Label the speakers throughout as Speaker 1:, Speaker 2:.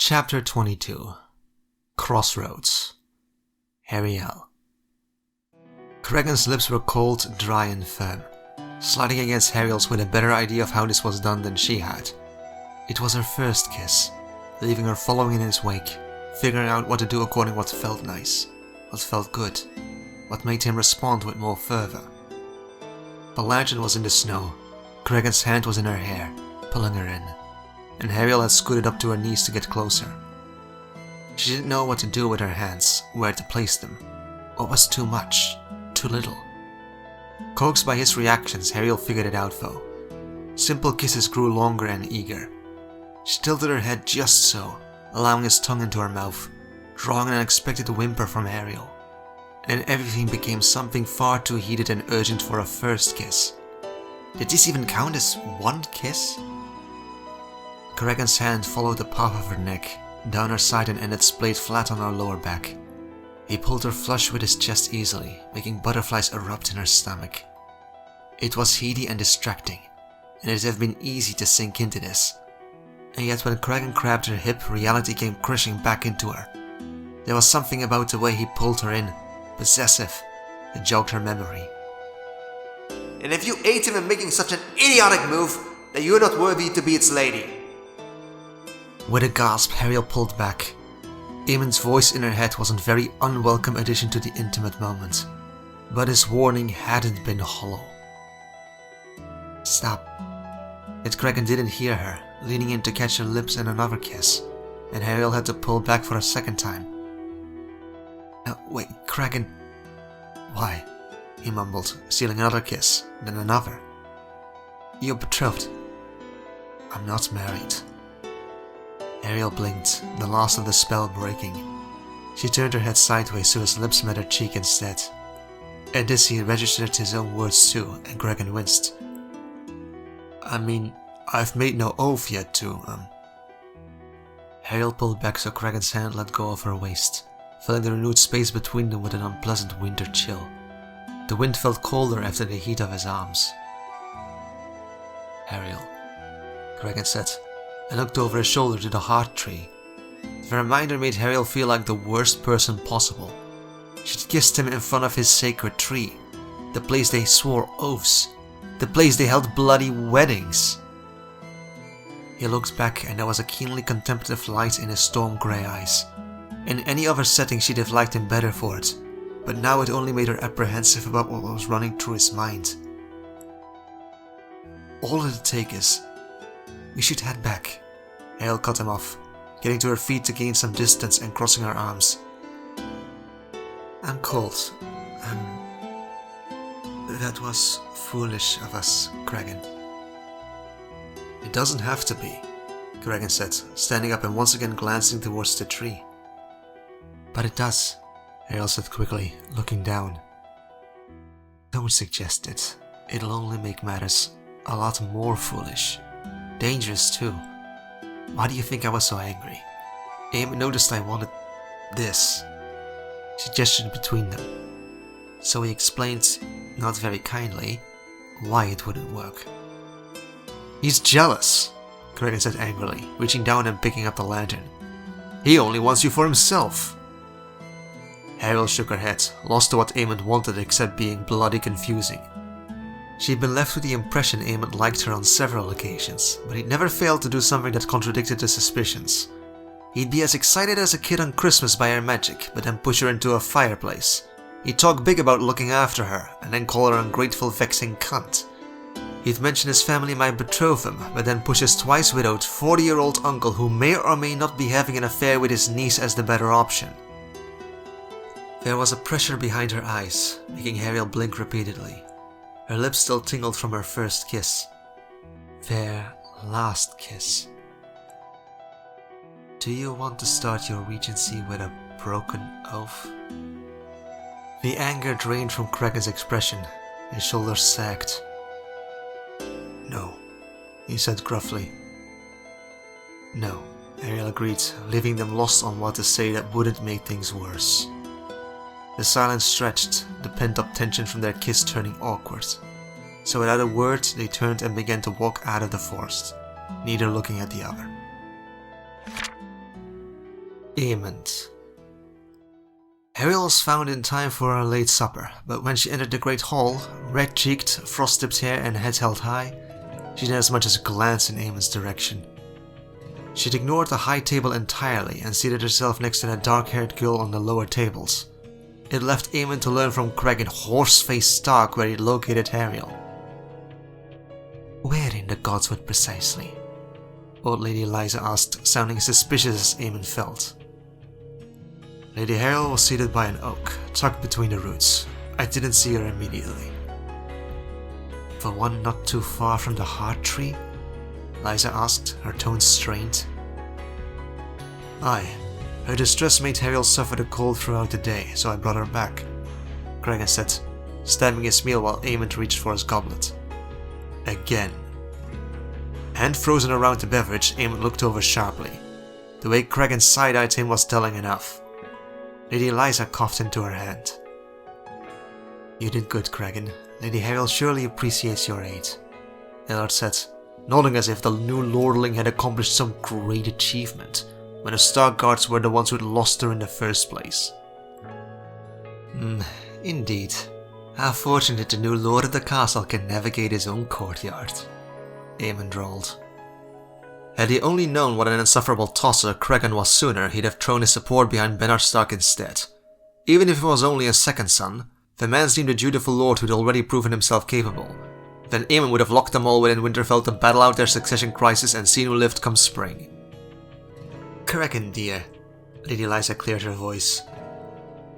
Speaker 1: Chapter 22 Crossroads. Ariel. Cregan's lips were cold, dry and firm, sliding against Ariel's with a better idea of how this was done than she had. It was her first kiss, leaving her following in his wake, figuring out what to do according to what felt nice, what felt good, what made him respond with more fervor. The lantern was in the snow, Cregan's hand was in her hair, pulling her in, and Ariel had scooted up to her knees to get closer. She didn't know what to do with her hands, where to place them. What was too much? Too little? Coaxed by his reactions, Ariel figured it out though. Simple kisses grew longer and eager. She tilted her head just so, allowing his tongue into her mouth, drawing an unexpected whimper from Ariel. And everything became something far too heated and urgent for a first kiss. Did this even count as one kiss? Cregan's hand followed the path of her neck, down her side and ended splayed flat on her lower back. He pulled her flush with his chest easily, making butterflies erupt in her stomach. It was heady and distracting, and it would have been easy to sink into this. And yet when Cregan grabbed her hip, reality came crashing back into her. There was something about the way he pulled her in, possessive, that jogged her memory.
Speaker 2: And if you aid him in making such an idiotic move, then you're not worthy to be its lady.
Speaker 1: With a gasp, Ariel pulled back. Eamon's voice in her head was a very unwelcome addition to the intimate moment, but his warning hadn't been hollow. Stop. Yet Cregan didn't hear her, leaning in to catch her lips in another kiss, and Ariel had to pull back for a second time. Wait, Cregan. Why? He mumbled, stealing another kiss, then another. You're betrothed. I'm not married. Ariel blinked, the last of the spell breaking. She turned her head sideways so his lips met her cheek instead. At this he registered his own words too, and Cregan winced. I mean, I've made no oath yet to, Ariel pulled back so Cregan's hand let go of her waist, filling the renewed space between them with an unpleasant winter chill. The wind felt colder after the heat of his arms. Ariel, Cregan said, and looked over his shoulder to the heart tree. The reminder made Ariel feel like the worst person possible. She'd kissed him in front of his sacred tree, the place they swore oaths, the place they held bloody weddings. He looked back and there was a keenly contemplative light in his storm grey eyes. In any other setting she'd have liked him better for it, but now it only made her apprehensive about what was running through his mind. All it'll take is... We should head back. Ariel cut him off, getting to her feet to gain some distance and crossing her arms. I'm cold. That was foolish of us, Cregan. It doesn't have to be, Cregan said, standing up and once again glancing towards the tree. But it does, Ariel said quickly, looking down. Don't suggest it. It'll only make matters a lot more foolish. Dangerous too. Why do you think I was so angry? Eamon noticed I wanted this. She gestured between them. So he explained, not very kindly, why it wouldn't work. He's jealous, Cregan said angrily, reaching down and picking up the lantern. He only wants you for himself. Ariel shook her head, lost to what Eamon wanted except being bloody confusing. She'd been left with the impression Eamon liked her on several occasions, but he'd never failed to do something that contradicted the suspicions. He'd be as excited as a kid on Christmas by her magic, but then push her into a fireplace. He'd talk big about looking after her, and then call her an ungrateful, vexing cunt. He'd mention his family might betroth him, but then push his twice-widowed, 40-year-old uncle who may or may not be having an affair with his niece as the better option. There was a pressure behind her eyes, making Ariel blink repeatedly. Her lips still tingled from her first kiss. Their last kiss. Do you want to start your regency with a broken oath? The anger drained from Cregan's expression. His shoulders sagged. No, he said gruffly. No, Ariel agreed, leaving them lost on what to say that wouldn't make things worse. The silence stretched, the pent-up tension from their kiss turning awkward. So without a word, they turned and began to walk out of the forest, neither looking at the other. Aemond. Ariel was found in time for her late supper, but when she entered the Great Hall, red-cheeked, frost-tipped hair and head held high, she didn't as much as glance in Aemond's direction. She'd ignored the high table entirely and seated herself next to that dark-haired girl on the lower tables. It left Aemond to learn from Cregan Horseface Stark where he'd located Ariel. Where in the Godswood precisely? Old Lady Eliza asked, sounding suspicious as Aemond felt. Lady Ariel was seated by an oak, tucked between the roots. I didn't see her immediately. The one not too far from the heart tree? Liza asked, her tone strained. Aye, her distress made Ariel suffer the cold throughout the day, so I brought her back, Cregan said, stabbing his meal while Aemond reached for his goblet. Again. Hand frozen around the beverage, Aemond looked over sharply. The way Cregan side-eyed him was telling enough. Lady Eliza coughed into her hand. You did good, Cregan. Lady Ariel surely appreciates your aid, Ellard said, nodding as if the new lordling had accomplished some great achievement, when the Stark Guards were the ones who'd lost her in the first place. Indeed. How fortunate the new lord of the castle can navigate his own courtyard, Aemond drawled. Had he only known what an insufferable tosser Cregan was sooner, he'd have thrown his support behind Bernard Stark instead. Even if he was only a second son, the man seemed a dutiful lord who'd already proven himself capable. Then Aemond would have locked them all within Winterfell to battle out their succession crisis and seen who lived come spring. Cregan, dear, Lady Eliza cleared her voice.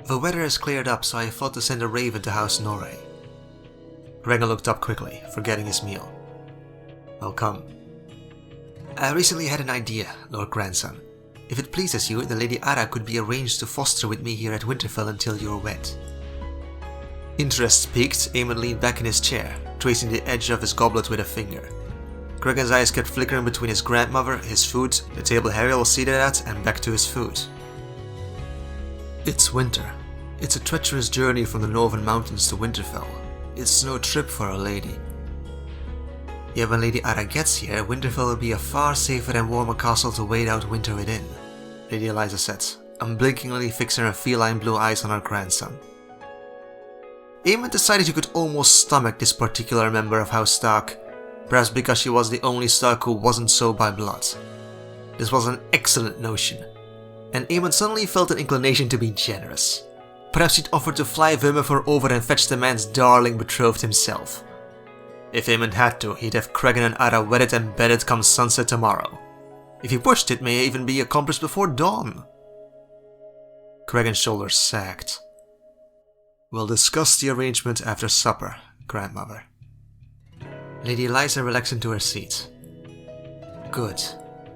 Speaker 1: The weather has cleared up, so I thought to send a raven to House Norray. Cregan looked up quickly, forgetting his meal. Well, come. I recently had an idea, Lord Grandson. If it pleases you, the Lady Ara could be arranged to foster with me here at Winterfell until you're wed. Interest piqued, Aemond leaned back in his chair, tracing the edge of his goblet with a finger. Cregan's eyes kept flickering between his grandmother, his food, the table Ariel was seated at, and back to his food. It's winter. It's a treacherous journey from the northern mountains to Winterfell. It's no trip for a lady. Yet when Lady Ara gets here, Winterfell will be a far safer and warmer castle to wait out winter within, Lady Eliza said, unblinkingly fixing her feline blue eyes on her grandson. Aemond decided he could almost stomach this particular member of House Stark, perhaps because she was the only Stark who wasn't so by blood. This was an excellent notion, and Aemond suddenly felt an inclination to be generous. Perhaps he'd offer to fly Vermithor over and fetch the man's darling betrothed himself. If Aemond had to, he'd have Cregan and Ara wedded and bedded come sunset tomorrow. If he pushed, it may even be accomplished before dawn. Cregan's shoulders sagged. We'll discuss the arrangement after supper, Grandmother. Lady Eliza relaxed into her seat. Good.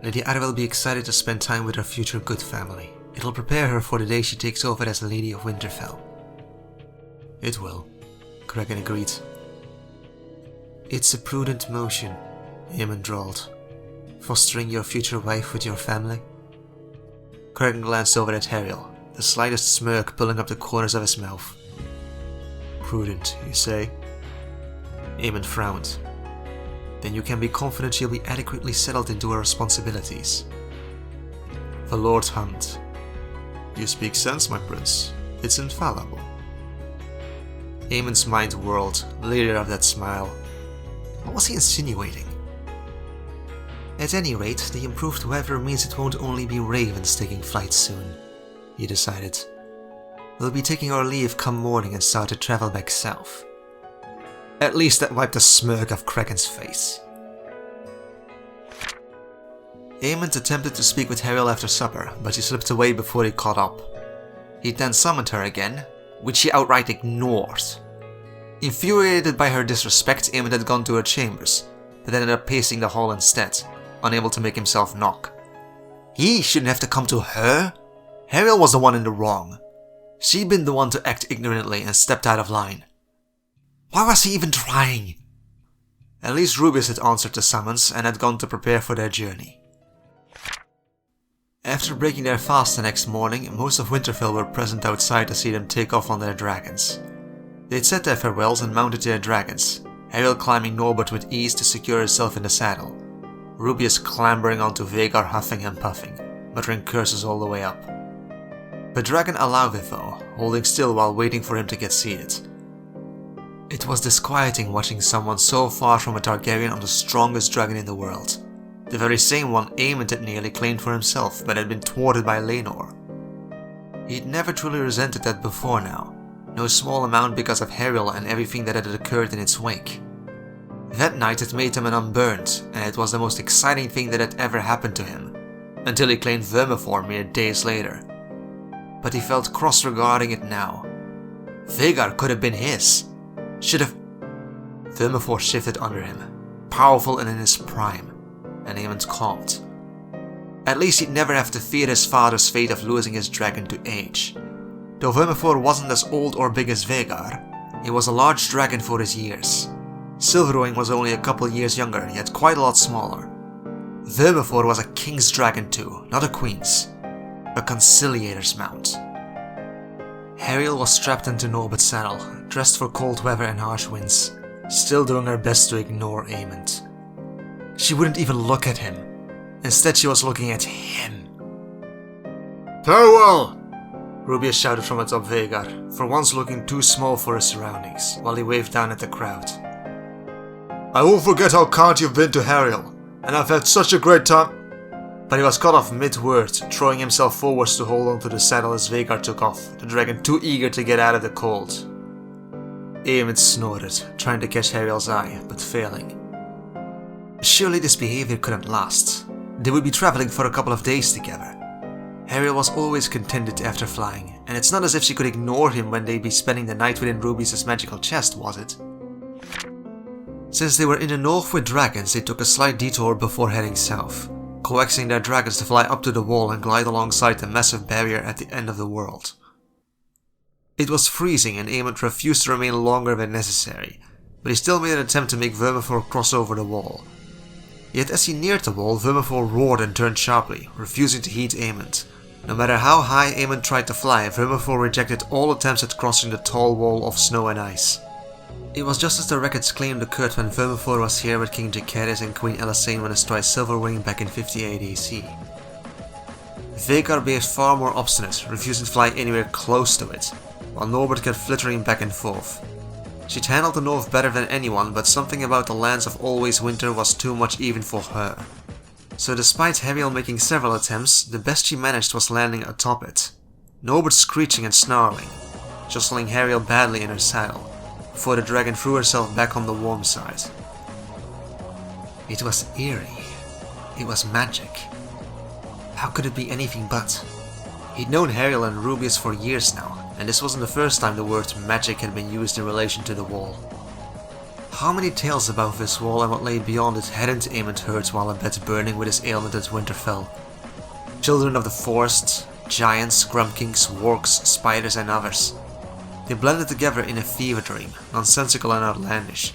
Speaker 1: Lady Ara will be excited to spend time with her future good family. It'll prepare her for the day she takes over as Lady of Winterfell. It will, Cregan agreed. It's a prudent motion, Aemond drawled. Fostering your future wife with your family? Cregan glanced over at Ariel, the slightest smirk pulling up the corners of his mouth. Prudent, you say? Aemond frowned. Then you can be confident she'll be adequately settled into her responsibilities. The Lord hummed. You speak sense, my prince. It's infallible. Aemond's mind whirled, leered of that smile. What was he insinuating? At any rate, the improved weather means it won't only be ravens taking flight soon, he decided. We'll be taking our leave come morning and start to travel back south. At least that wiped the smirk off Cregan's face. Aemond attempted to speak with Ariel after supper, but she slipped away before he caught up. He then summoned her again, which she outright ignored. Infuriated by her disrespect, Aemond had gone to her chambers, but ended up pacing the hall instead, unable to make himself knock. He shouldn't have to come to her. Ariel was the one in the wrong. She'd been the one to act ignorantly and stepped out of line. Why was he even trying? At least Rubius had answered the summons and had gone to prepare for their journey. After breaking their fast the next morning, most of Winterfell were present outside to see them take off on their dragons. They'd said their farewells and mounted their dragons, Ariel climbing Norbert with ease to secure herself in the saddle, Rubius clambering onto Vhagar huffing and puffing, muttering curses all the way up. The dragon allowed it though, holding still while waiting for him to get seated. It was disquieting watching someone so far from a Targaryen on the strongest dragon in the world. The very same one Aemond had nearly claimed for himself but had been thwarted by Laenor. He'd never truly resented that before now, no small amount because of Heriel and everything that had occurred in its wake. That night had made him an unburned, and it was the most exciting thing that had ever happened to him, until he claimed Vermithor mere days later. But he felt cross regarding it now. Vhagar could have been his. Should have... Vermithor shifted under him, powerful and in his prime, and Aemond calmed. At least he'd never have to fear his father's fate of losing his dragon to age. Though Vermithor wasn't as old or big as Vhagar, he was a large dragon for his years. Silverwing was only a couple years younger, yet quite a lot smaller. Vermithor was a king's dragon too, not a queen's. A conciliator's mount. Heriel was strapped into Norbert's saddle, dressed for cold weather and harsh winds, still doing her best to ignore Aemond. She wouldn't even look at him. Instead she was looking at him.
Speaker 2: Farewell!
Speaker 1: Rubius shouted from atop Vhagar, for once looking too small for his surroundings, while he waved down at the crowd.
Speaker 2: I won't forget how kind you've been to Heriel, and I've had such a great time.
Speaker 1: But he was cut off mid-word, throwing himself forwards to hold on to the saddle as Vhagar took off, the dragon too eager to get out of the cold. Aemond snorted, trying to catch Heriel's eye, but failing. Surely this behavior couldn't last. They would be traveling for a couple of days together. Heriel was always contented after flying, and it's not as if she could ignore him when they'd be spending the night within Rubius' magical chest, was it? Since they were in the north with dragons, they took a slight detour before heading south, coaxing their dragons to fly up to the wall and glide alongside the massive barrier at the end of the world. It was freezing and Aemond refused to remain longer than necessary, but he still made an attempt to make Vermithor cross over the wall. Yet as he neared the wall, Vermithor roared and turned sharply, refusing to heed Aemond. No matter how high Aemond tried to fly, Vermithor rejected all attempts at crossing the tall wall of snow and ice. It was just as the records claimed occurred when Vermithor was here with King Jacaerys and Queen Elisane when astride Silverwing back in 58 AC. Vhagar behaved far more obstinate, refusing to fly anywhere close to it, while Norbert kept flittering back and forth. She'd handled the north better than anyone, but something about the lands of always winter was too much even for her. So despite Heriel making several attempts, the best she managed was landing atop it. Norbert screeching and snarling, jostling Heriel badly in her saddle, before the dragon threw herself back on the warm side. It was eerie. It was magic. How could it be anything but? He'd known Heriel and Rubius for years now, and this wasn't the first time the word magic had been used in relation to the wall. How many tales about this wall and what lay beyond it hadn't Aemond heard while in bed burning with his ailment at Winterfell? Children of the forest, giants, grumpkins, wargs, spiders and others. They blended together in a fever dream, nonsensical and outlandish.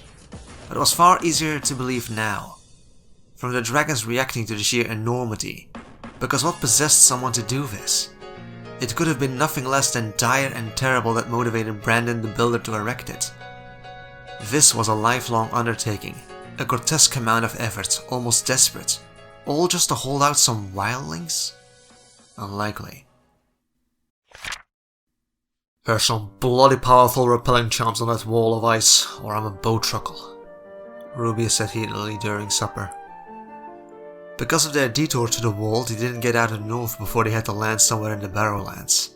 Speaker 1: But it was far easier to believe now. From the dragons reacting to the sheer enormity. Because what possessed someone to do this? It could have been nothing less than dire and terrible that motivated Brandon the Builder to erect it. This was a lifelong undertaking, a grotesque amount of effort, almost desperate, all just to hold out some wildlings? Unlikely. There's some bloody powerful repelling charms on that wall of ice, or I'm a bow truckle, Rubius said heatedly during supper. Because of their detour to the wall, they didn't get out of the north before they had to land somewhere in the Barrowlands.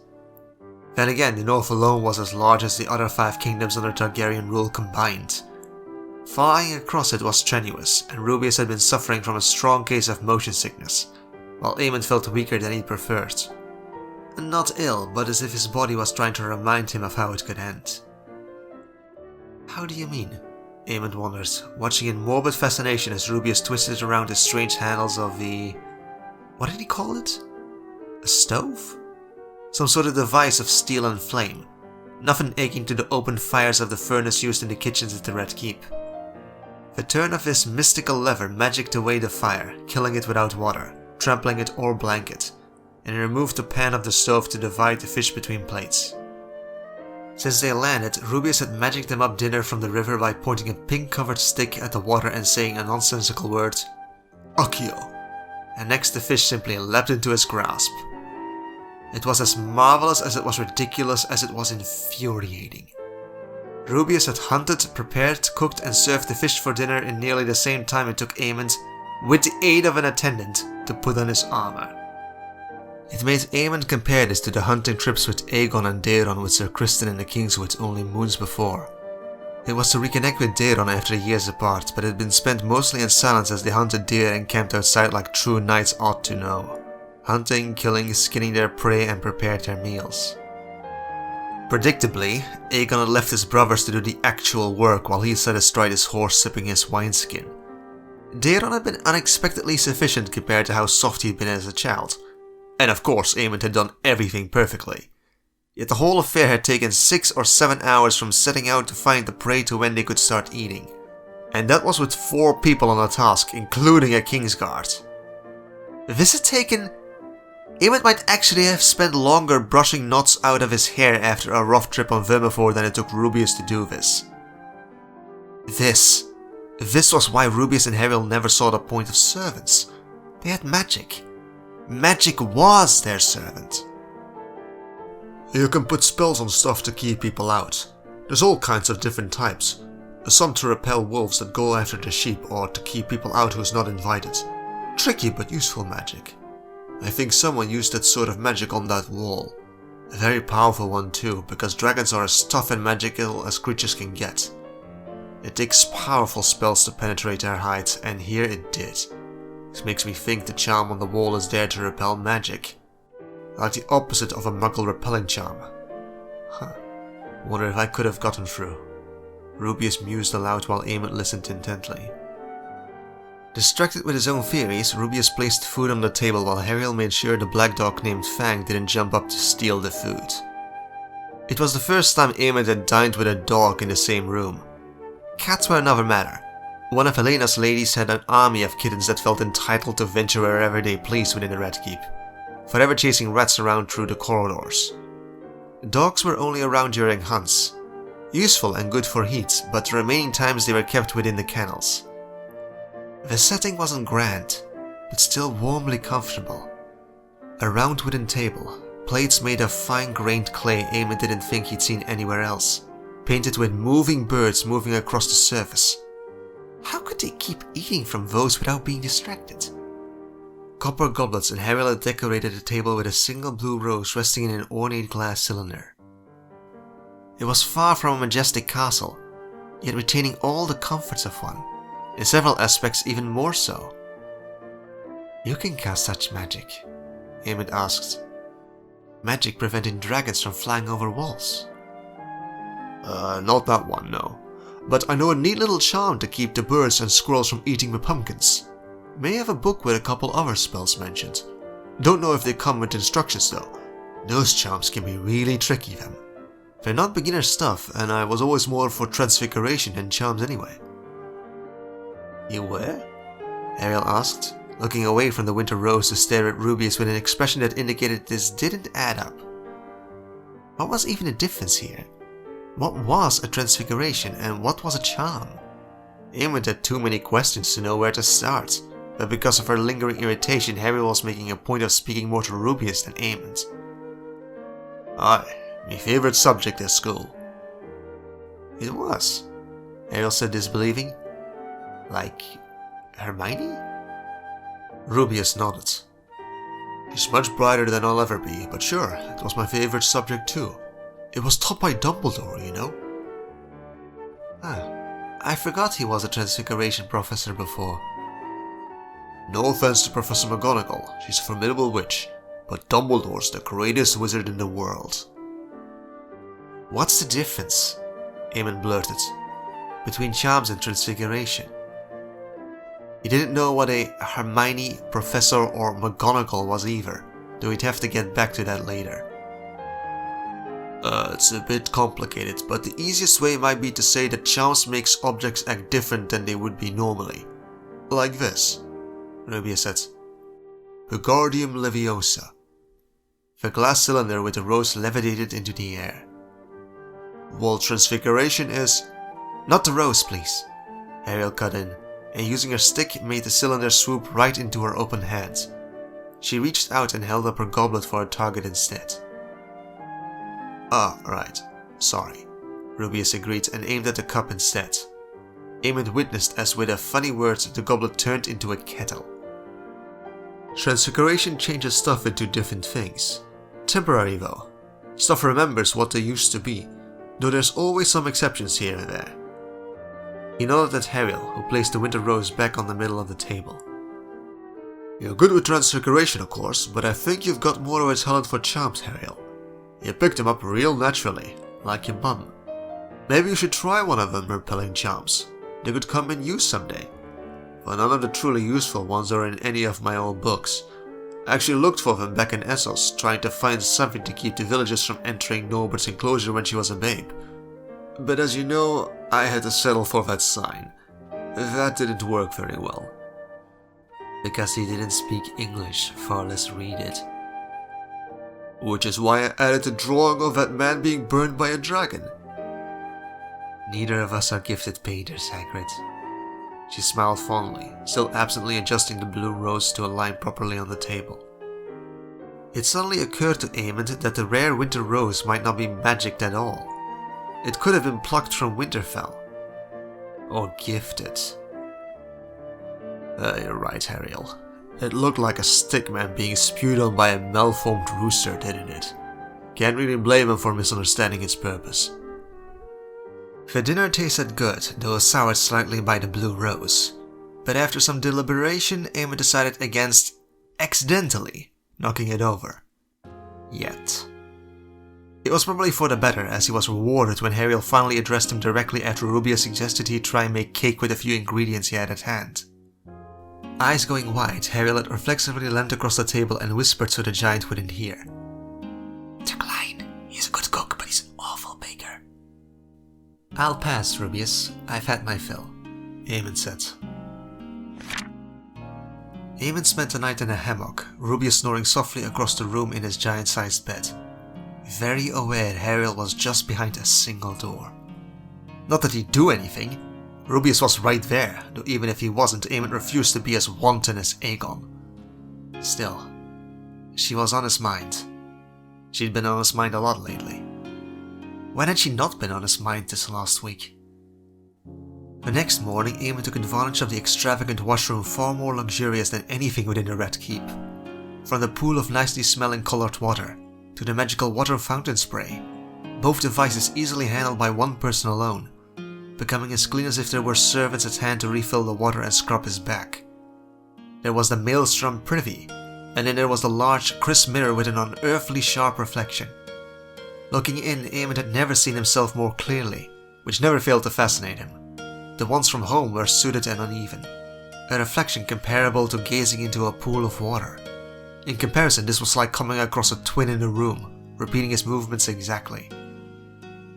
Speaker 1: Then again, the north alone was as large as the other 5 kingdoms under Targaryen rule combined. Flying across it was strenuous, and Rubius had been suffering from a strong case of motion sickness, while Aemond felt weaker than he preferred. Not ill, but as if his body was trying to remind him of how it could end. How do you mean? Aemond wondered, watching in morbid fascination as Rubius twisted around the strange handles of the... what did he call it? A stove? Some sort of device of steel and flame, nothing akin to the open fires of the furnace used in the kitchens at the Red Keep. The turn of this mystical lever magicked away the fire, killing it without water, trampling it or blanket, and removed the pan of the stove to divide the fish between plates. Since they landed, Rubius had magicked them up dinner from the river by pointing a pink-covered stick at the water and saying a nonsensical word, Accio, and next the fish simply leapt into his grasp. It was as marvelous as it was ridiculous as it was infuriating. Rubeus had hunted, prepared, cooked and served the fish for dinner in nearly the same time it took Aemond, with the aid of an attendant, to put on his armor. It made Aemond compare this to the hunting trips with Aegon and Daeron with Sir Criston in the Kingswood only moons before. It was to reconnect with Daeron after years apart, but it had been spent mostly in silence as they hunted deer and camped outside like true knights ought to know. Hunting, killing, skinning their prey and prepared their meals. Predictably, Aegon had left his brothers to do the actual work while he sat astride his horse sipping his wineskin. Daeron had been unexpectedly sufficient compared to how soft he'd been as a child. And of course Aemond had done everything perfectly. Yet the whole affair had taken 6 or 7 hours from setting out to find the prey to when they could start eating. And that was with 4 people on the task, including a Kingsguard. This had taken... Aemond might actually have spent longer brushing knots out of his hair after a rough trip on Vermithor than it took Rubeus to do this. This was why Rubeus and Heriel never saw the point of servants. They had magic. Magic was their servant. You can put spells on stuff to keep people out. There's all kinds of different types. Some to repel wolves that go after the sheep or to keep people out who's not invited. Tricky but useful magic. I think someone used that sort of magic on that wall. A very powerful one too, because dragons are as tough and magical as creatures can get. It takes powerful spells to penetrate their hide, and here it did. This makes me think the charm on the wall is there to repel magic. Like the opposite of a muggle repelling charm. Wonder if I could have gotten through. Rubeus mused aloud while Aemond listened intently. Distracted with his own theories, Rubeus placed food on the table while Heriel made sure the black dog named Fang didn't jump up to steal the food. It was the first time Aemond had dined with a dog in the same room. Cats were another matter. One of Helena's ladies had an army of kittens that felt entitled to venture wherever they pleased within the Red Keep, forever chasing rats around through the corridors. Dogs were only around during hunts. Useful and good for heat, but the remaining times they were kept within the kennels. The setting wasn't grand, but still warmly comfortable. A round wooden table, plates made of fine-grained clay Aemond didn't think he'd seen anywhere else, painted with moving birds moving across the surface. How could they keep eating from those without being distracted? Copper goblets, and Heriel had decorated the table with a single blue rose resting in an ornate glass cylinder. It was far from a majestic castle, yet retaining all the comforts of one. In several aspects even more so. You can cast such magic? Aemond asked. Magic preventing dragons from flying over walls? Not that one, no. But I know a neat little charm to keep the birds and squirrels from eating the pumpkins. May have a book with a couple other spells mentioned. Don't know if they come with instructions though. Those charms can be really tricky then. They're not beginner stuff, and I was always more for transfiguration than charms anyway. You were? Heriel asked, looking away from the winter rose to stare at Rubeus with an expression that indicated this didn't add up. What was even the difference here? What was a transfiguration and what was a charm? Aemond had too many questions to know where to start, but because of her lingering irritation, Heriel was making a point of speaking more to Rubeus than Aemond. Aye, my favourite subject at school. It was, Heriel said disbelieving. Like Hermione? Rubeus nodded. She's much brighter than I'll ever be, but sure, it was my favourite subject too. It was taught by Dumbledore, you know. I forgot he was a Transfiguration professor before. No offense to Professor McGonagall, she's a formidable witch, but Dumbledore's the greatest wizard in the world. What's the difference? Aemond blurted. Between charms and Transfiguration. He didn't know what a Hermione, Professor, or McGonagall was either, though he'd have to get back to that later. It's a bit complicated, but the easiest way might be to say that charms makes objects act different than they would be normally. Like this, Rubeus said. Wingardium Leviosa. The glass cylinder with the rose levitated into the air. While Transfiguration is... Not the rose, please, Heriel cut in, and using her stick made the cylinder swoop right into her open hand. She reached out and held up her goblet for a target instead. "Ah, right. Sorry," Rubius agreed and aimed at the cup instead. Eamon witnessed as with a funny word the goblet turned into a kettle. Transfiguration changes stuff into different things. Temporary though. Stuff remembers what they used to be, though there's always some exceptions here and there. He nodded at Hariel, who placed the winter rose back on the middle of the table. "You're good with transfiguration, of course, but I think you've got more of a talent for charms, Hariel. You picked them up real naturally, like your mum. Maybe you should try one of them repelling charms. They could come in use someday. But none of the truly useful ones are in any of my old books. I actually looked for them back in Essos, trying to find something to keep the villagers from entering Norbert's enclosure when she was a babe. But as you know, I had to settle for that sign. That didn't work very well." "Because he didn't speak English, far less read it." "Which is why I added the drawing of that man being burned by a dragon." "Neither of us are gifted painters, Hagrid." She smiled fondly, still absently adjusting the blue rose to align properly on the table. It suddenly occurred to Eamon that the rare winter rose might not be magicked at all. It could have been plucked from Winterfell. Or gifted. You're right, Hariel. It looked like a stickman being spewed on by a malformed rooster, didn't it? Can't really blame him for misunderstanding its purpose. The dinner tasted good, though soured slightly by the blue rose. But after some deliberation, Eamon decided against accidentally knocking it over. Yet. It was probably for the better, as he was rewarded when Hariel finally addressed him directly after Rubia suggested he try and make cake with a few ingredients he had at hand. Eyes going wide, Hariel reflexively leant across the table and whispered so the giant wouldn't hear. "Decline. He's a good cook, but he's an awful baker." "I'll pass, Rubius. I've had my fill," Eamon said. Eamon spent the night in a hammock, Rubius snoring softly across the room in his giant-sized bed. Very aware Hariel was just behind a single door. Not that he'd do anything. Rubius was right there, though even if he wasn't, Eamon refused to be as wanton as Aegon. Still, she was on his mind. She'd been on his mind a lot lately. When had she not been on his mind this last week? The next morning, Eamon took advantage of the extravagant washroom far more luxurious than anything within the Red Keep. From the pool of nicely smelling colored water, to the magical water fountain spray, both devices easily handled by one person alone, becoming as clean as if there were servants at hand to refill the water and scrub his back. There was the maelstrom privy, and then there was the large, crisp mirror with an unearthly sharp reflection. Looking in, Eamon had never seen himself more clearly, which never failed to fascinate him. The ones from home were sooted and uneven, a reflection comparable to gazing into a pool of water. In comparison, this was like coming across a twin in a room, repeating his movements exactly.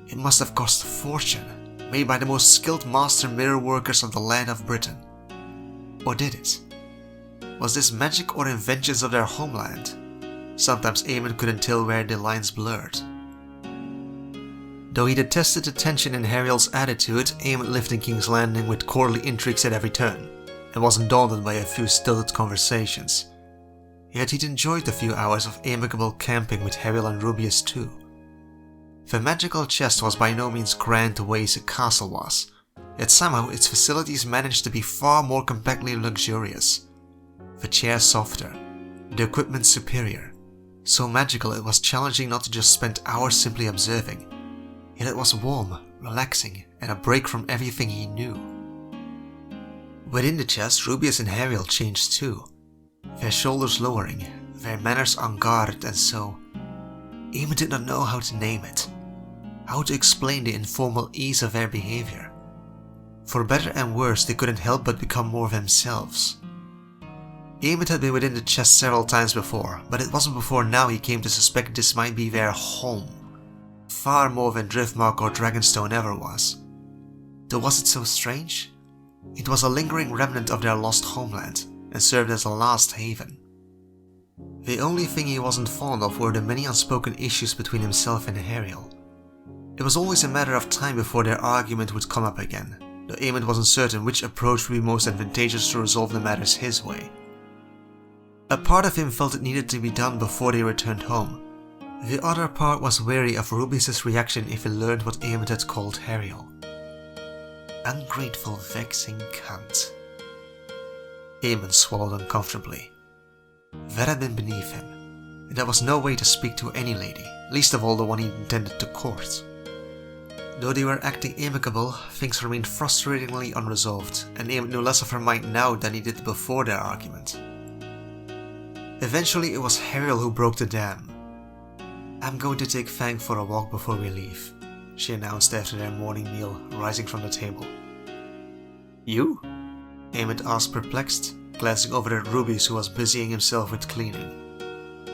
Speaker 1: It must have cost a fortune, made by the most skilled master mirror workers of the land of Britain. Or did it? Was this magic or inventions of their homeland? Sometimes Eamon couldn't tell where the lines blurred. Though he detested the tension in Hariel's attitude, Eamon lived in King's Landing with courtly intrigues at every turn, and wasn't daunted by a few stilted conversations. Yet he'd enjoyed the few hours of amicable camping with Hariel and Rubius too. The magical chest was by no means grand the way a castle was, yet somehow its facilities managed to be far more compactly luxurious. The chairs softer, the equipment superior, so magical it was challenging not to just spend hours simply observing. Yet it was warm, relaxing, and a break from everything he knew. Within the chest, Rubius and Hariel changed too, their shoulders lowering, their manners unguarded, and so Eamon did not know how to name it, how to explain the informal ease of their behavior. For better and worse, they couldn't help but become more themselves. Eamon had been within the chest several times before, but it wasn't before now he came to suspect this might be their home. Far more than Driftmark or Dragonstone ever was. Though was it so strange? It was a lingering remnant of their lost homeland, and served as a last haven. The only thing he wasn't fond of were the many unspoken issues between himself and Hariel. It was always a matter of time before their argument would come up again, though Eamon wasn't certain which approach would be most advantageous to resolve the matters his way. A part of him felt it needed to be done before they returned home. The other part was wary of Rubius' reaction if he learned what Aemond had called Hariel. Ungrateful, vexing cunt. Aemond swallowed uncomfortably. That had been beneath him, and there was no way to speak to any lady, least of all the one he intended to court. Though they were acting amicable, things remained frustratingly unresolved, and Aemond knew less of her mind now than he did before their argument. Eventually it was Hariel who broke the dam. "I'm going to take Fang for a walk before we leave," she announced after their morning meal, rising from the table. "You?" Aemond asked, perplexed, glancing over at Rubius, who was busying himself with cleaning.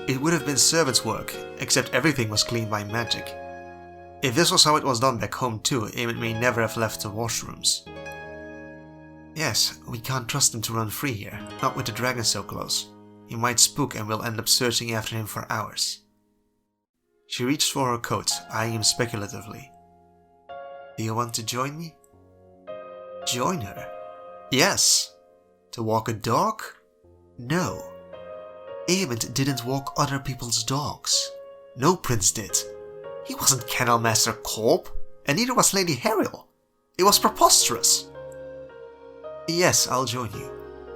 Speaker 1: It would have been servant's work, except everything was cleaned by magic. If this was how it was done back home too, Aemond may never have left the washrooms. "Yes, we can't trust him to run free here, not with the dragon so close. He might spook and we'll end up searching after him for hours." She reached for her coat, eyeing him speculatively. "Do you want to join me?" Join her? Yes. To walk a dog? No. Aemond didn't walk other people's dogs. No prince did. He wasn't Kennel Master Kolb, and neither was Lady Hariel. It was preposterous. "Yes, I'll join you,"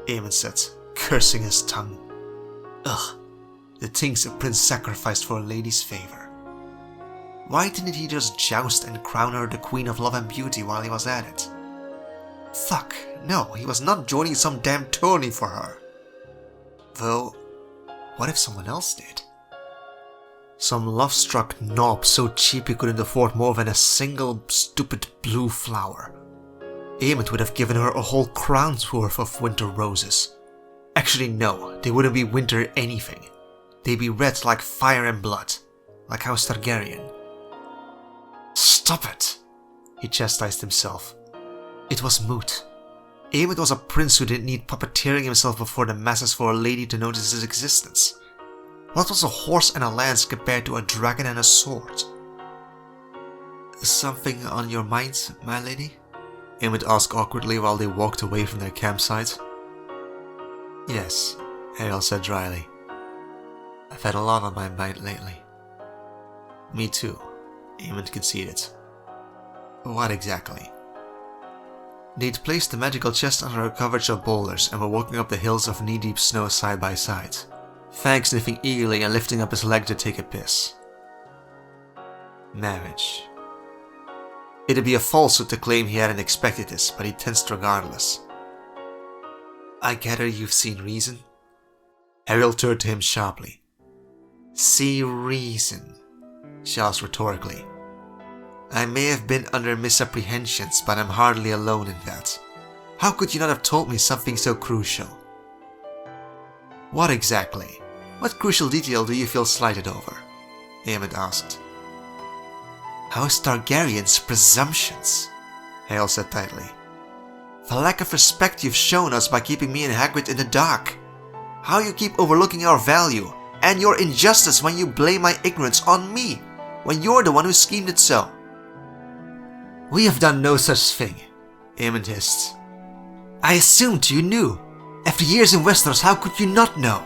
Speaker 1: Aemond said, cursing his tongue. Ugh, the things a prince sacrificed for a lady's favor. Why didn't he just joust and crown her the Queen of Love and Beauty while he was at it? Fuck, no, he was not joining some damn tourney for her. Though, what if someone else did? Some love-struck knob so cheap he couldn't afford more than a single stupid blue flower. Aemond would have given her a whole crown's worth of winter roses. Actually no, they wouldn't be winter anything. They'd be red like fire and blood, like House Targaryen. Stop it! He chastised himself. It was moot. Aemond was a prince who didn't need puppeteering himself before the masses for a lady to notice his existence. What was a horse and a lance compared to a dragon and a sword? "Something on your mind, my lady?" Aemond asked awkwardly while they walked away from their campsite. "Yes," Hariel said dryly. "I've had a lot on my mind lately." "Me too," Aemond conceded. "What exactly?" They'd placed the magical chest under a coverage of boulders and were walking up the hills of knee-deep snow side by side, Fang sniffing eagerly and lifting up his leg to take a piss. Marriage. It'd be a falsehood to claim he hadn't expected this, but he tensed regardless. "I gather you've seen reason?" Hariel turned to him sharply. "See reason?" she asked rhetorically. "I may have been under misapprehensions, but I'm hardly alone in that. How could you not have told me something so crucial?" "What exactly? What crucial detail do you feel slighted over?" Aemond asked. "House Targaryen's presumptions," Hariel said tightly. "The lack of respect you've shown us by keeping me and Hagrid in the dark. How you keep overlooking our value, and your injustice when you blame my ignorance on me, when you're the one who schemed it so." "We have done no such thing," Aemond hissed. "I assumed you knew. After years in Westeros, how could you not know?"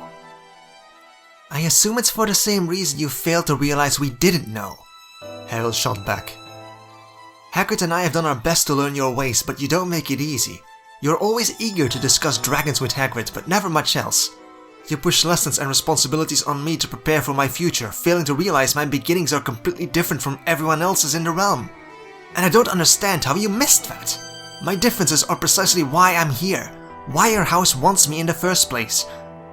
Speaker 1: "I assume it's for the same reason you failed to realize we didn't know," Hariel shot back. "Hagrid and I have done our best to learn your ways, but you don't make it easy. You're always eager to discuss dragons with Hagrid, but never much else. You push lessons and responsibilities on me to prepare for my future, failing to realize my beginnings are completely different from everyone else's in the realm. And I don't understand how you missed that. My differences are precisely why I'm here, why your house wants me in the first place.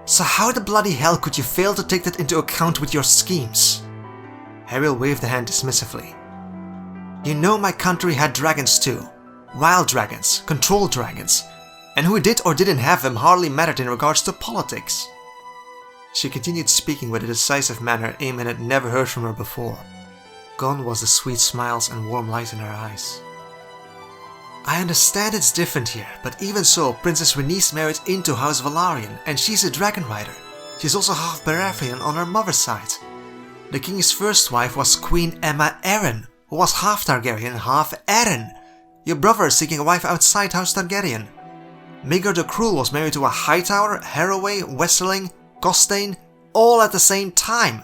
Speaker 1: So how the bloody hell could you fail to take that into account with your schemes?" Hariel waved a hand dismissively. "You know my country had dragons too. Wild dragons, controlled dragons. And who did or didn't have them hardly mattered in regards to politics." She continued speaking with a decisive manner Aemond had never heard from her before. Gone was the sweet smiles and warm light in her eyes. "I understand it's different here, but even so, Princess Rhaenys married into House Velaryon, and she's a dragon rider. She's also half Baratheon on her mother's side. The king's first wife was Queen Aemma Arryn, who was half Targaryen and half Arryn. Your brother is seeking a wife outside House Targaryen. Maegor the Cruel was married to a Hightower, Harroway, Westerling, Costain, all at the same time.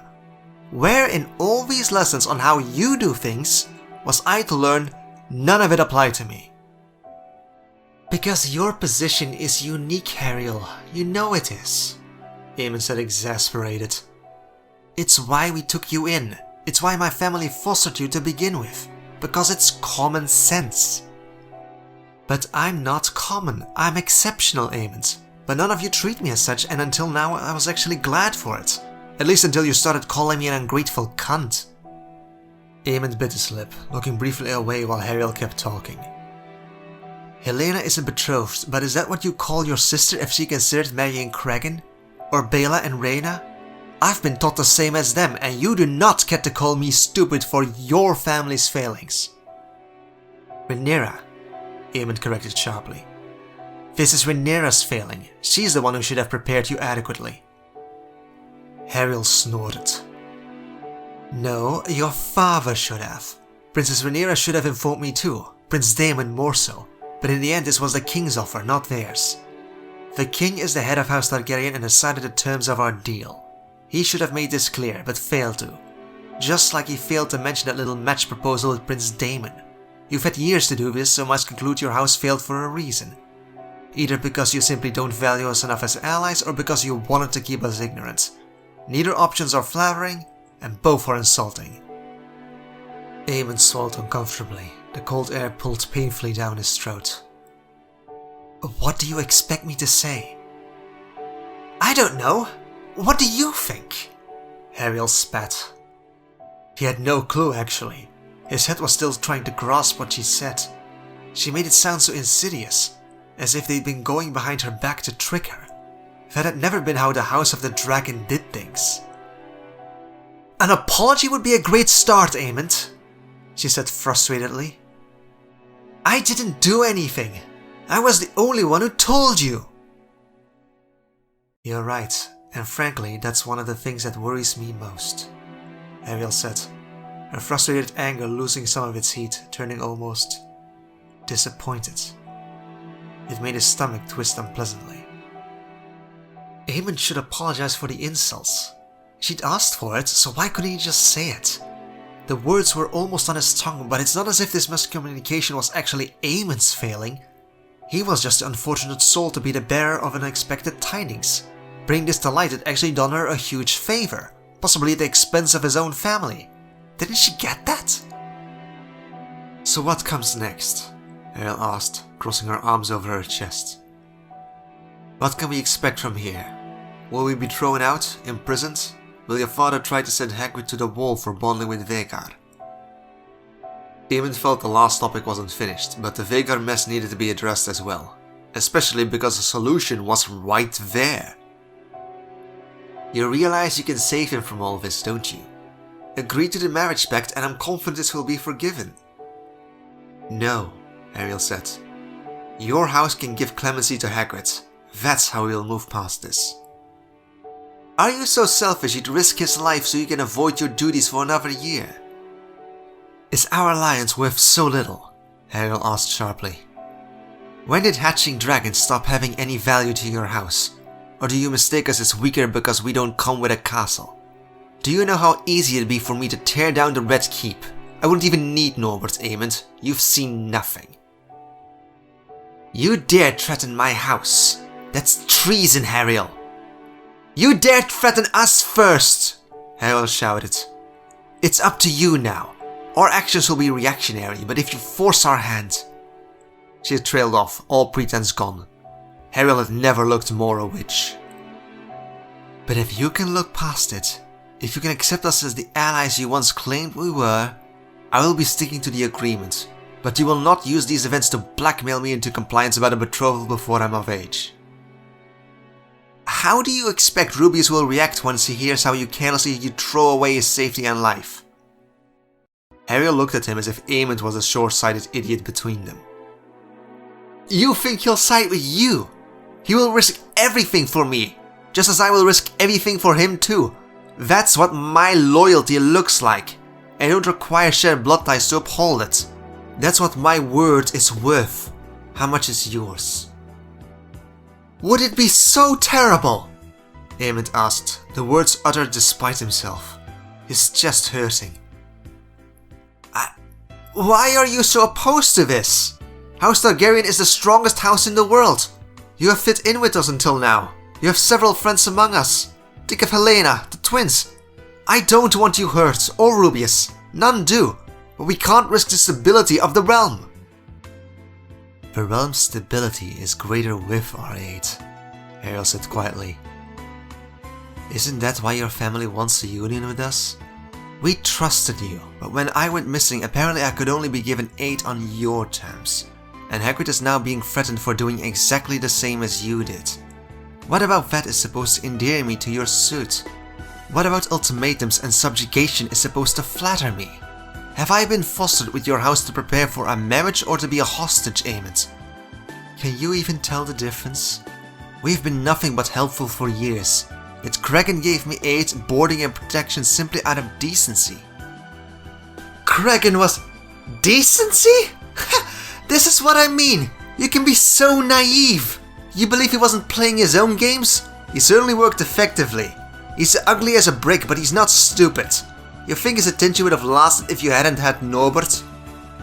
Speaker 1: Where in all these lessons on how you do things was I to learn none of it applied to me? Because your position is unique, Ariel. You know it is, Eamon said, exasperated. It's why we took you in. It's why my family fostered you to begin with. Because it's common sense. But I'm not common. I'm exceptional, Eamon. But none of you treat me as such, and until now I was actually glad for it. At least until you started calling me an ungrateful cunt. Eamon bit his lip, looking briefly away while Ariel kept talking. Helena isn't betrothed, but is that what you call your sister if she considered marrying Cregan? Or Bela and Reyna? I've been taught the same as them, and you do not get to call me stupid for your family's failings. Rhaenyra, Eamon corrected sharply. This is Rhaenyra's failing. She's the one who should have prepared you adequately. Ariel snorted. No, your father should have. Princess Rhaenyra should have informed me too, Prince Daemon more so, but in the end this was the king's offer, not theirs. The king is the head of House Targaryen and decided the terms of our deal. He should have made this clear, but failed to. Just like he failed to mention that little match proposal with Prince Daemon. You've had years to do this, so must conclude your house failed for a reason. Either because you simply don't value us enough as allies, or because you wanted to keep us ignorant. Neither options are flattering, and both are insulting. Eamon swallowed uncomfortably. The cold air pulled painfully down his throat. What do you expect me to say? I don't know. What do you think? Ariel spat. He had no clue, actually. His head was still trying to grasp what she said. She made it sound so insidious, as if they'd been going behind her back to trick her. That had never been how the House of the Dragon did things. An apology would be a great start, Aemond, she said frustratedly. I didn't do anything. I was the only one who told you. You're right, and frankly, that's one of the things that worries me most, Ariel said, her frustrated anger losing some of its heat, turning almost disappointed. It made his stomach twist unpleasantly. Aemond should apologize for the insults. She'd asked for it, so why couldn't he just say it? The words were almost on his tongue, but it's not as if this miscommunication was actually Aemond's failing. He was just the unfortunate soul to be the bearer of unexpected tidings. Bringing this to light had actually done her a huge favor, possibly at the expense of his own family. Didn't she get that? So what comes next? Ariel asked, crossing her arms over her chest. What can we expect from here? Will we be thrown out, imprisoned? Will your father try to send Hagrid to the wall for bonding with Vhagar? Eamon felt the last topic wasn't finished, but the Vhagar mess needed to be addressed as well. Especially because the solution was right there. You realize you can save him from all this, don't you? Agree to the marriage pact and I'm confident this will be forgiven. No, Ariel said. Your house can give clemency to Hagrid. That's how we'll move past this. Are you so selfish you'd risk his life so you can avoid your duties for another year? Is our alliance worth so little? Ariel asked sharply. When did hatching dragons stop having any value to your house? Or do you mistake us as weaker because we don't come with a castle? Do you know how easy it'd be for me to tear down the Red Keep? I wouldn't even need Norbert, Aemond. You've seen nothing. You dare threaten my house. That's treason, Ariel. You dared threaten us first, Ariel shouted. It's up to you now. Our actions will be reactionary, but if you force our hand... She had trailed off, all pretense gone. Ariel had never looked more a witch. But if you can look past it, if you can accept us as the allies you once claimed we were, I will be sticking to the agreement, but you will not use these events to blackmail me into compliance about a betrothal before I'm of age. How do you expect Rubius will react once he hears how you carelessly you throw away his safety and life? Ariel looked at him as if Aemond was a short-sighted idiot between them. You think he'll side with you? He will risk everything for me, just as I will risk everything for him too. That's what my loyalty looks like. I don't require shared blood ties to uphold it. That's what my word is worth. How much is yours? Would it be so terrible? Aemond asked, the words uttered despite himself, his chest hurting. Why are you so opposed to this? House Targaryen is the strongest house in the world. You have fit in with us until now. You have several friends among us. Think of Helena, the twins. I don't want you hurt, or Rubius. None do. But we can't risk the stability of the realm. The realm's stability is greater with our aid, Ariel said quietly. Isn't that why your family wants a union with us? We trusted you, but when I went missing, apparently I could only be given aid on your terms. And Hagrid is now being threatened for doing exactly the same as you did. What about that is supposed to endear me to your suit? What about ultimatums and subjugation is supposed to flatter me? Have I been fostered with your house to prepare for a marriage or to be a hostage, Aemond? Can you even tell the difference? We've been nothing but helpful for years. Yet Cregan gave me aid, boarding and protection simply out of decency. Cregan was... decency? This is what I mean! You can be so naive! You believe he wasn't playing his own games? He certainly worked effectively. He's ugly as a brick, but he's not stupid. You think his attention would have lasted if you hadn't had Norbert?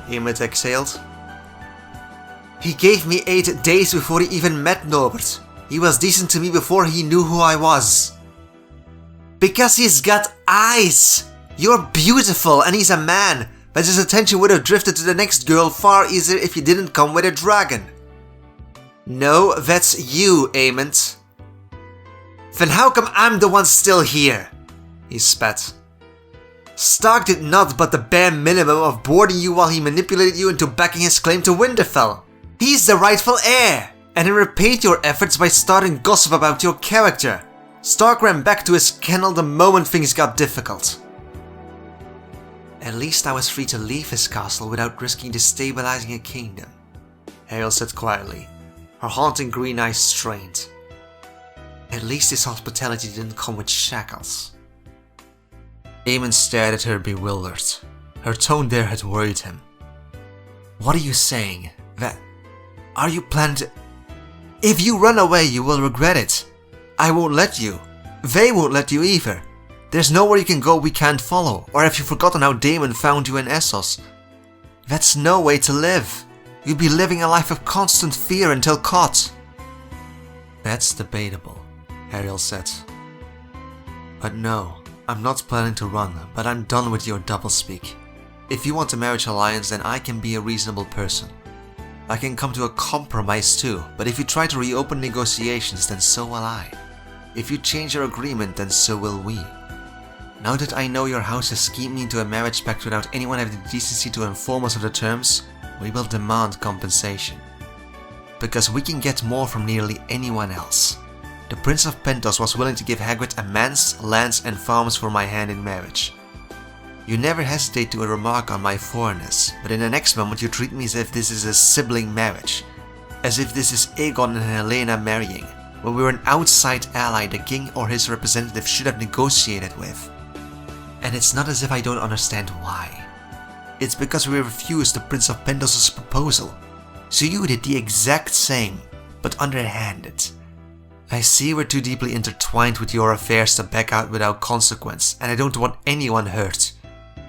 Speaker 1: Aemond exhaled. He gave me aid days before he even met Norbert. He was decent to me before he knew who I was. Because he's got eyes! You're beautiful and he's a man, but his attention would have drifted to the next girl far easier if you didn't come with a dragon. No, that's you, Aemond. Then how come I'm the one still here? He spat. Stark did not but the bare minimum of boarding you while he manipulated you into backing his claim to Winterfell. He's the rightful heir, and he repaid your efforts by starting gossip about your character. Stark ran back to his kennel the moment things got difficult. At least I was free to leave his castle without risking destabilizing a kingdom, Ariel said quietly, her haunting green eyes strained. At least his hospitality didn't come with shackles. Aemond stared at her bewildered. Her tone there had worried him. What are you saying? That... Are you planning to... If you run away, you will regret it. I won't let you. They won't let you either. There's nowhere you can go we can't follow, or have you forgotten how Daemon found you in Essos? That's no way to live. You'd be living a life of constant fear until caught. That's debatable, Ariel said. But no, I'm not planning to run, but I'm done with your doublespeak. If you want a marriage alliance, then I can be a reasonable person. I can come to a compromise too, but if you try to reopen negotiations, then so will I. If you change your agreement, then so will we. Now that I know your house has schemed me into a marriage pact without anyone having the decency to inform us of the terms, we will demand compensation. Because we can get more from nearly anyone else. The Prince of Pentos was willing to give Hagrid a manse, lands and farms for my hand in marriage. You never hesitate to remark on my foreignness, but in the next moment you treat me as if this is a sibling marriage. As if this is Aegon and Helena marrying, when we were an outside ally the king or his representative should have negotiated with. And it's not as if I don't understand why. It's because we refused the Prince of Pentos' proposal. So you did the exact same, but underhanded. I see we're too deeply intertwined with your affairs to back out without consequence, and I don't want anyone hurt.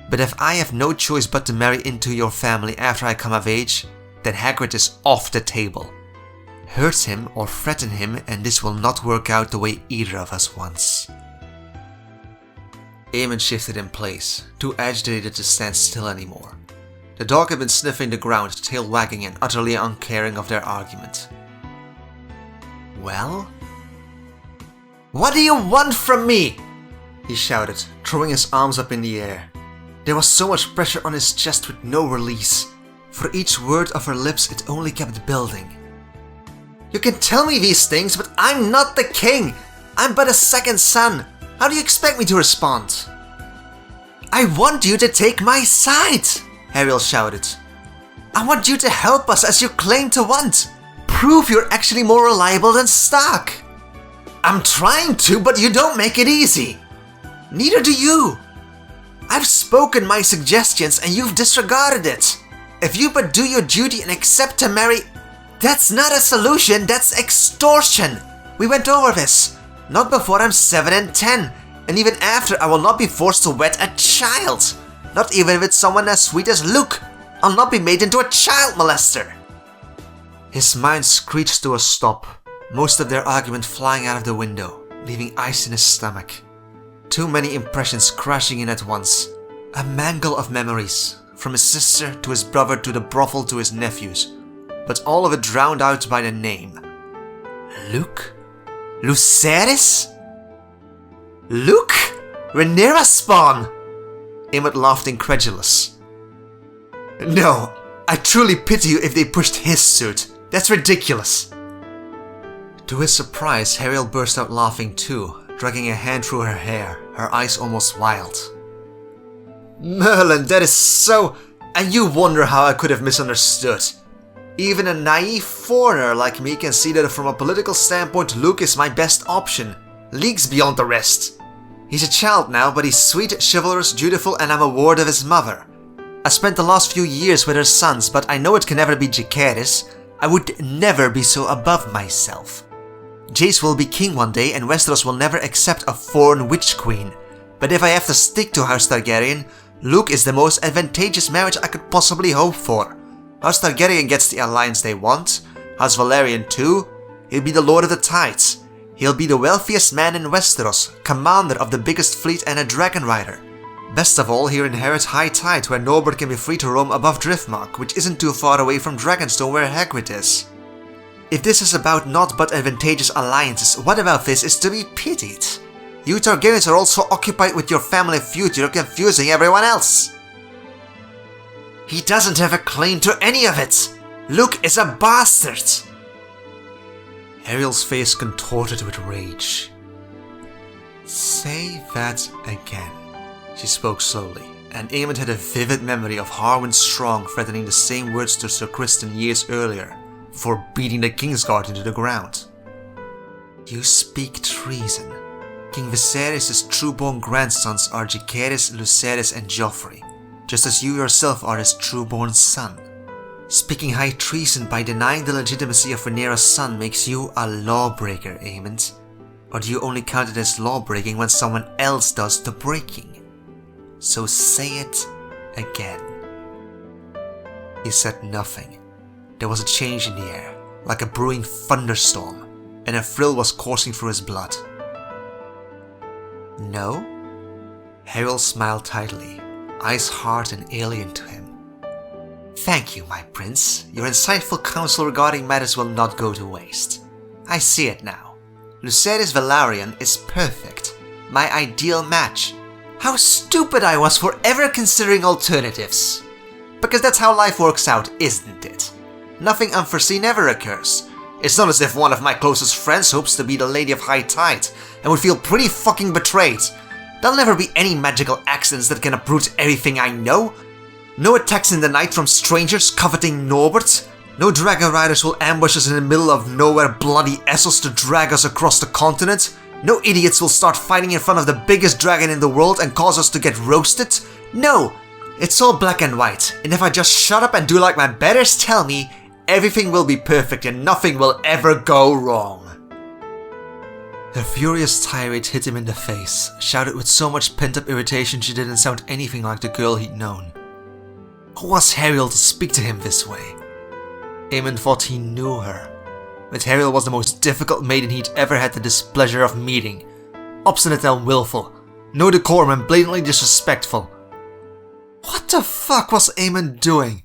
Speaker 1: But if I have no choice but to marry into your family after I come of age, then Hagrid is off the table. Hurt him or threaten him and this will not work out the way either of us wants. Aemond shifted in place, too agitated to stand still anymore. The dog had been sniffing the ground, tail wagging and utterly uncaring of their argument. Well? What do you want from me? He shouted, throwing his arms up in the air. There was so much pressure on his chest with no release. For each word of her lips it only kept building. You can tell me these things, but I'm not the king! I'm but a second son! How do you expect me to respond? I want you to take my side! Ariel shouted. I want you to help us as you claim to want! Prove you're actually more reliable than Stark! I'm trying to, but you don't make it easy! Neither do you! I've spoken my suggestions and you've disregarded it! If you but do your duty and accept to marry... That's not a solution, that's extortion! We went over this.
Speaker 2: Not before I'm 7 and 10, and even after I will not be forced to wed a child. Not even with someone as sweet as Luke. I'll not be made into a child molester.
Speaker 1: His mind screeched to a stop, most of their argument flying out of the window, leaving ice in his stomach. Too many impressions crashing in at once. A mangle of memories, from his sister to his brother to the brothel to his nephews, but all of it drowned out by the name. Luke? Lucerys? Luke? Rhaenyra's spawn! Emmett laughed incredulous. No, I truly pity you if they pushed his suit. That's ridiculous. To his surprise, Hariel burst out laughing too, dragging a hand through her hair, her eyes almost wild. Merlin, that is so... And you wonder how I could have misunderstood. Even a naive foreigner like me can see that from a political standpoint, Luke is my best option, leagues beyond the rest. He's a child now, but he's sweet, chivalrous, dutiful, and I'm a ward of his mother. I spent the last few years with her sons, but I know it can never be Jacaerys. I would never be so above myself. Jace will be king one day, and Westeros will never accept a foreign witch queen. But if I have to stick to House Targaryen, Luke is the most advantageous marriage I could possibly hope for. House Targaryen gets the alliance they want, House Valerian too. He'll be the Lord of the Tides. He'll be the wealthiest man in Westeros, commander of the biggest fleet and a dragon rider. Best of all, he'll inherit High Tide, where Norbert can be free to roam above Driftmark, which isn't too far away from Dragonstone where Hagrid is. If this is about naught but advantageous alliances, what about this is to be pitied? You Targaryens are also occupied with your family feud, you're confusing everyone else. He doesn't have a claim to any of it! Luke is a bastard! Ariel's face contorted with rage. Say that again, she spoke slowly, and Aemond had a vivid memory of Harwin Strong threatening the same words to Sir Criston years earlier, before beating the Kingsguard into the ground. You speak treason. King Viserys' true-born grandsons are Jacaerys, Lucerys, and Joffrey, just as you yourself are his true-born son. Speaking high treason by denying the legitimacy of Rhaenyra's son makes you a lawbreaker, Aemond. Or do you only count it as lawbreaking when someone else does the breaking? So say it again. He said nothing. There was a change in the air, like a brewing thunderstorm, and a thrill was coursing through his blood. No? Hariel smiled tightly, eyes hard and alien to him. Thank you, my prince. Your insightful counsel regarding matters will not go to waste. I see it now. Lucerys Velaryon is perfect. My ideal match. How stupid I was for ever considering alternatives. Because that's how life works out, isn't it? Nothing unforeseen ever occurs. It's not as if one of my closest friends hopes to be the Lady of High Tide and would feel pretty fucking betrayed. There'll never be any magical accidents that can uproot everything I know. No attacks in the night from strangers coveting Norbert. No dragon riders will ambush us in the middle of nowhere bloody Essos to drag us across the continent. No idiots will start fighting in front of the biggest dragon in the world and cause us to get roasted. No, it's all black and white, and if I just shut up and do like my betters tell me, everything will be perfect and nothing will ever go wrong. Her furious tirade hit him in the face, shouted with so much pent-up irritation she didn't sound anything like the girl he'd known. Who was Hariel to speak to him this way? Aemond thought he knew her, but Hariel was the most difficult maiden he'd ever had the displeasure of meeting. Obstinate and willful, no decorum and blatantly disrespectful. What the fuck was Aemond doing?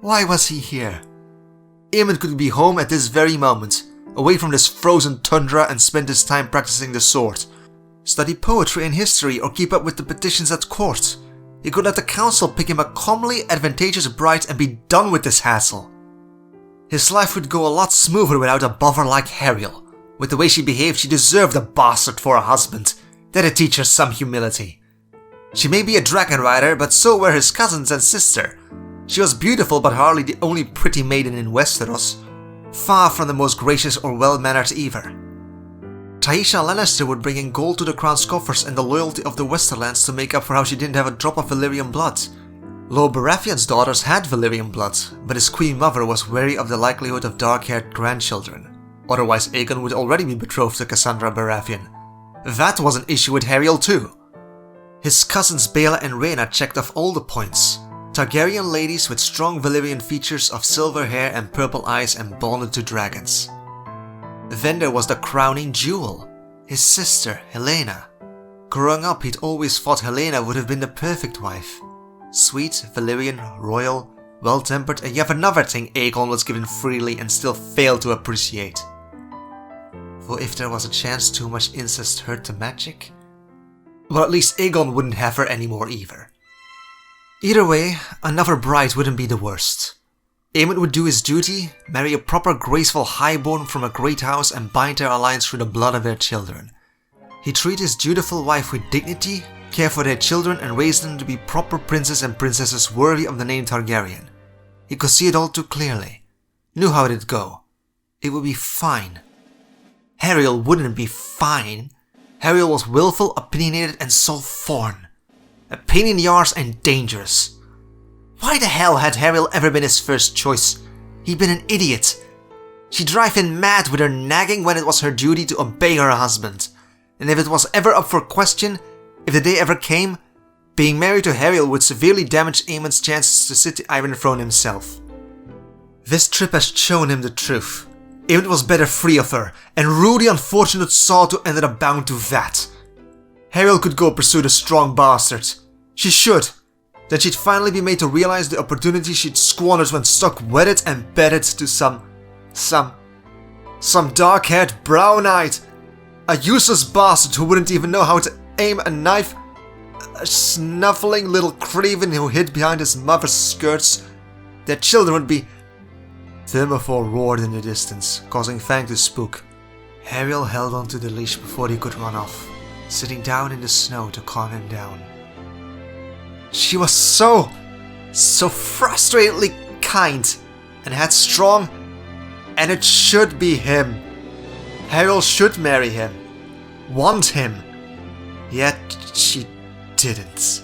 Speaker 1: Why was he here? Aemond could be home at this very moment, away from this frozen tundra and spend his time practicing the sword. Study poetry and history or keep up with the petitions at court. He could let the council pick him a comely, advantageous bride and be done with this hassle. His life would go a lot smoother without a bother like Hariel. With the way she behaved, she deserved a bastard for a husband. That'd teach her some humility. She may be a dragon rider, but so were his cousins and sister. She was beautiful, but hardly the only pretty maiden in Westeros. Far from the most gracious or well-mannered either. Taisha Lannister would bring in gold to the crown's coffers and the loyalty of the Westerlands to make up for how she didn't have a drop of Valyrian blood. Lord Baratheon's daughters had Valyrian blood, but his queen mother was wary of the likelihood of dark-haired grandchildren. otherwise Aegon would already be betrothed to Cassandra Baratheon. That was an issue with Hariel too. His cousins Baela and Rhaena checked off all the points. Targaryen ladies with strong Valyrian features of silver hair and purple eyes and bonded to dragons. Then there was the crowning jewel, his sister Helaena. Growing up, he'd always thought Helaena would have been the perfect wife. Sweet, Valyrian, royal, well-tempered, and yet another thing Aegon was given freely and still failed to appreciate. For if there was a chance too much incest hurt the magic, well, at least Aegon wouldn't have her anymore either. Either way, another bride wouldn't be the worst. Aemond would do his duty, marry a proper graceful highborn from a great house and bind their alliance through the blood of their children. He'd treat his dutiful wife with dignity, care for their children and raise them to be proper princes and princesses worthy of the name Targaryen. He could see it all too clearly. Knew how it'd go. It would be fine. Hariel wouldn't be fine. Hariel was willful, opinionated and so foreign. A pain in the arse and dangerous. Why the hell had Hariel ever been his first choice? He'd been an idiot. She'd drive him mad with her nagging when it was her duty to obey her husband. And if it was ever up for question, if the day ever came, being married to Hariel would severely damage Aemond's chances to sit the Iron Throne himself. This trip has shown him the truth. Aemond was better free of her, and rue the unfortunate Sawtooth ended up bound to that. Hariel could go pursue the strong bastard. She should. Then she'd finally be made to realize the opportunity she'd squandered when stuck wedded and bedded to some dark-haired, brown-eyed, a useless bastard who wouldn't even know how to aim a knife, a snuffling little craven who hid behind his mother's skirts. Their children would be... Thermophore roared in the distance, causing Fang to spook. Hariel held onto the leash before he could run off, sitting down in the snow to calm him down. She was so frustratedly kind, and had strong, and it should be him. Hariel should marry him, want him, yet she didn't.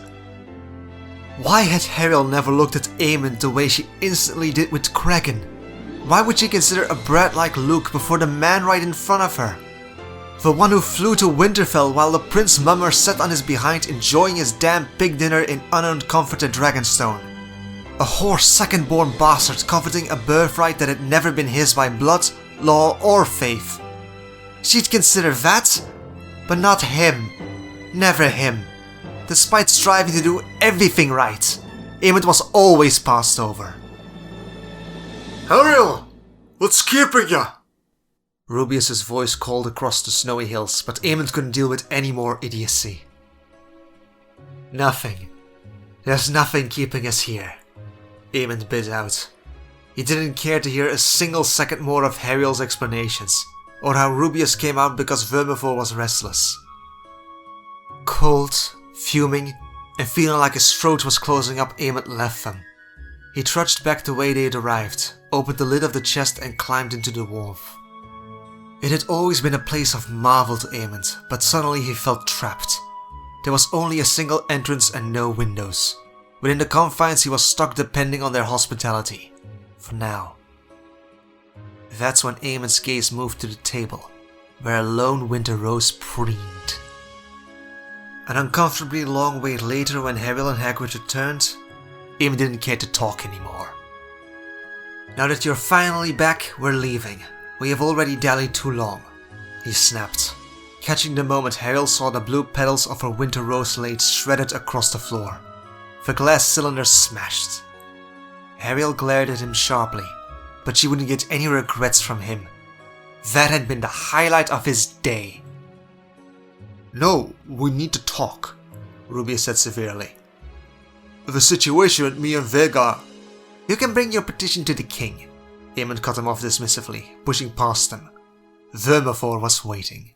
Speaker 1: Why had Hariel never looked at Aemond the way she instantly did with Cregan? Why would she consider a brat like Luke before the man right in front of her? The one who flew to Winterfell while the Prince Mummer sat on his behind enjoying his damn pig dinner in unowned comfort at Dragonstone. A whore second-born bastard coveting a birthright that had never been his by blood, law or faith. She'd consider that, but not him. Never him. Despite striving to do everything right, Aemond was always passed over.
Speaker 3: Hariel! What's keeping ya?
Speaker 1: Rubius's voice called across the snowy hills, but Aemond couldn't deal with any more idiocy. Nothing. There's nothing keeping us here, Aemond bit out. He didn't care to hear a single second more of Hariel's explanations, or how Rubius came out because Vermivor was restless. Cold, fuming, and feeling like his throat was closing up, Aemond left them. He trudged back the way they had arrived, opened the lid of the chest and climbed into the warmth. It had always been a place of marvel to Aemond, but suddenly he felt trapped. There was only a single entrance and no windows. Within the confines he was stuck depending on their hospitality. For now. That's when Aemond's gaze moved to the table, where a lone winter rose preened. An uncomfortably long wait later when Hariel and Hagrid returned, Aemond didn't care to talk anymore. Now that you're finally back, we're leaving. We have already dallied too long, he snapped, catching the moment Hariel saw the blue petals of her winter rose laid shredded across the floor. The glass cylinder smashed. Hariel glared at him sharply, but she wouldn't get any regrets from him. That had been the highlight of his day.
Speaker 3: No, we need to talk, Rubius said severely. The situation with me and Vega...
Speaker 1: You can bring your petition to the king. Aemond cut him off dismissively, pushing past him. Vermivor was waiting.